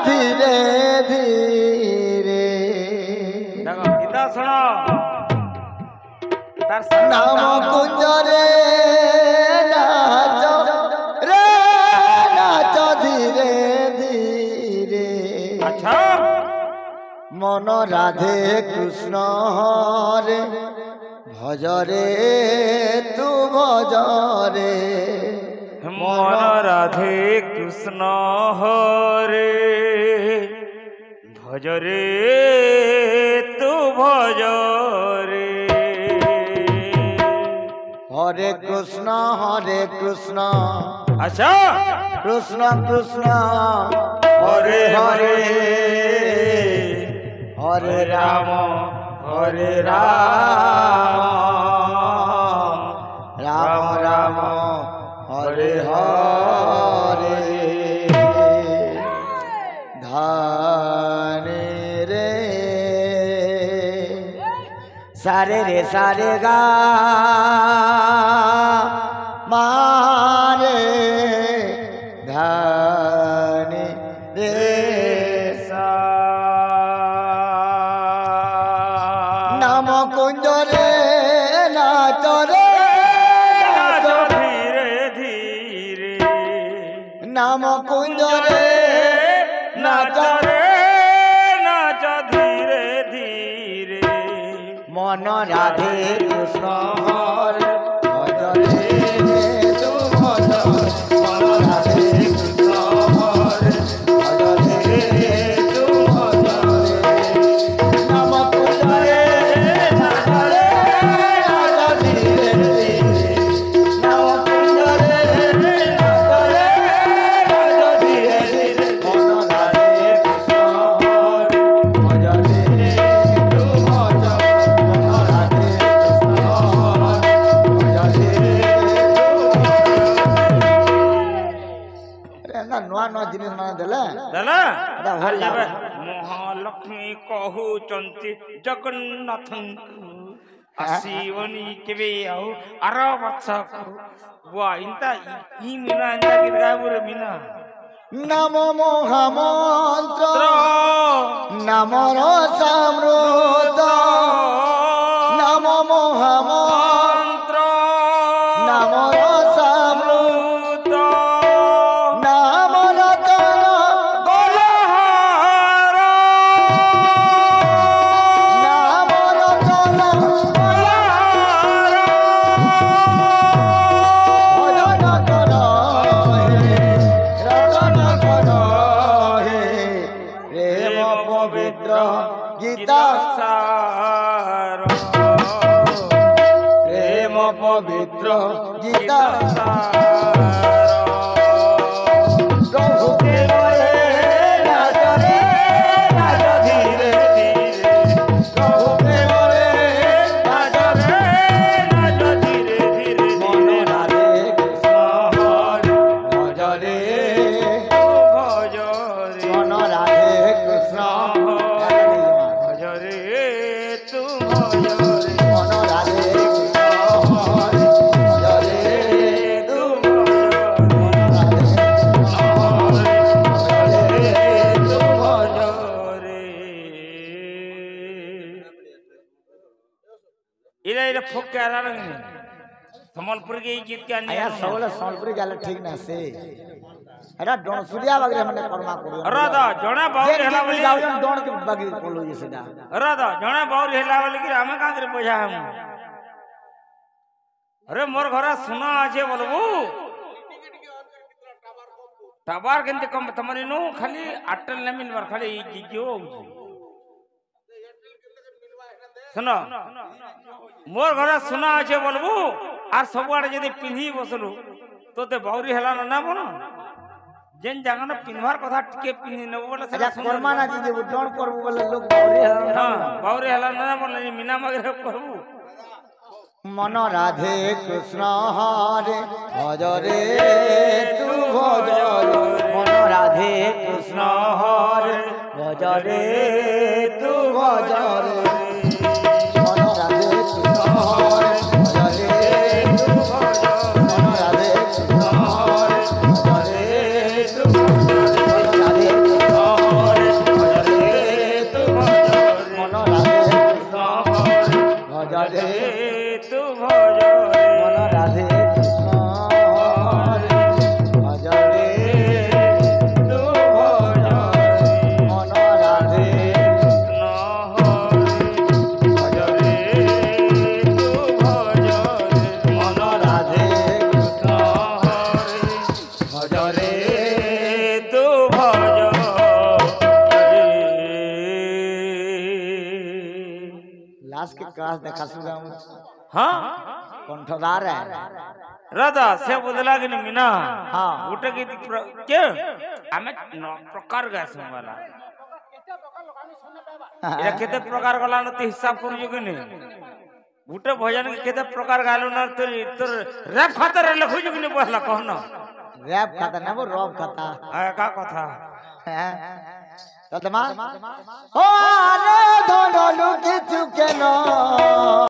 धीरे धीरे देखो गीता सुनो तार नाम कुंज रे नाच धीरे धीरे। अच्छा मन राधे कृष्ण हरे भजरे तू भजरे। मन राधे कृष्ण हरे भजरे तू भजरे। हरे कृष्ण अच्छा कृष्ण कृष्ण हरे हरे हरे राम राम राम हरे हरे। धाने रे सारे रे सारे गा मारे धाने रे सा नाम कुंज रे नाच रे नाच धीरे धीरे नाम कुंज रे नाच नाच धीरे धीरे। मन राधे कृष्ण हरे भजरे तू भजरे। मन राधे कृष्ण हरे भजरे तू भजरे। नाम कुंज रे नाच धीरे धीरे। नाम कुंज रे नाच धीरे धीरे। मन राधे कृष्ण हरे भजरे तू भजरे। मन राधे कृष्ण हरे भजरे तू नुआ नुआ जिनिस मान देले देला एटा भल जेबे लागे। महालक्ष्मी कहूचंती जगन्नाथଙ୍କୁ ଆସିବନି କେବେ ଆଉ ଆର ବର୍ଷକୁ वा इंता ई मीना इंता गीत गाबुरे मीना नाम महामंत्र नामर समृत नाम महामंत्र नामर समृत नाम रतन बलहार नाम रतन बलहार भजन कर हे रतन कर हे प्रेम पवित्र गीता सार प्रेम पवित्र गीता प्रभु के रे नाच धीरे धीरे। प्रभु के रे नाच धीरे धीरे मन राधे कृष्ण हरे भजरे भजरे मन राधे कृष्ण भजरे तू भजरे मन राधे कृष्ण हरे भजरे तू मन राधे कृष्ण हरे भजरे तू भजरे इरे इरे फुक के आरा रंग सम्बलपुर के ई गीत के अन्य आया सबले संबलपुरी गाले ठीक ना से एटा डोनसुरिया बगरे हमने कर्मा करू रदा जणा बाउर हेला बोली गाउन डोन के बगरे कोलो जे सेदा रदा जणा बाउर हेला बोली कि हम का करे पैसा हम अरे मोर घरा सुना आछे बोलबू टावर केनते कम तमरी नो खाली अटल न मिलवर खाली ई जिजो सुनो मोर घरा सुना आछे बोलबू आर सबआडे जदी पिन्ही बसलु तोते बाउरी हेला ना बोलो जेन जगह पिन्हवार कथा टिके पिन्ही न बोले अच्छा कर्मा ना जी जे डोन करबू बोले लोग बावरे हां बाउरी हेला ना बोले मीना मगरे करबू मन राधे कृष्ण हरे भजरे तू भजरे मन राधे कृष्ण हरे भजरे तू भजरे मन राधे कृष्ण हरे भजरे तू भजरे मन राधे कृष्ण हरे भजरे तू भजरे मन राधे कृष्ण इतिहास के क्लास देखा सुगा हाँ कंठदार है राधा से बदला कि नहीं मीना हाँ गुटे की के हमें प्रकार गैस वाला ये केते प्रकार गला न ते हिसाब करू कि नहीं गुटे भजन के केते प्रकार गालो न तोर रैप खातर लिखु कि नहीं बसला कहन रैप खाता ना वो रॉप खाता का कथा तो तमा ओ अरे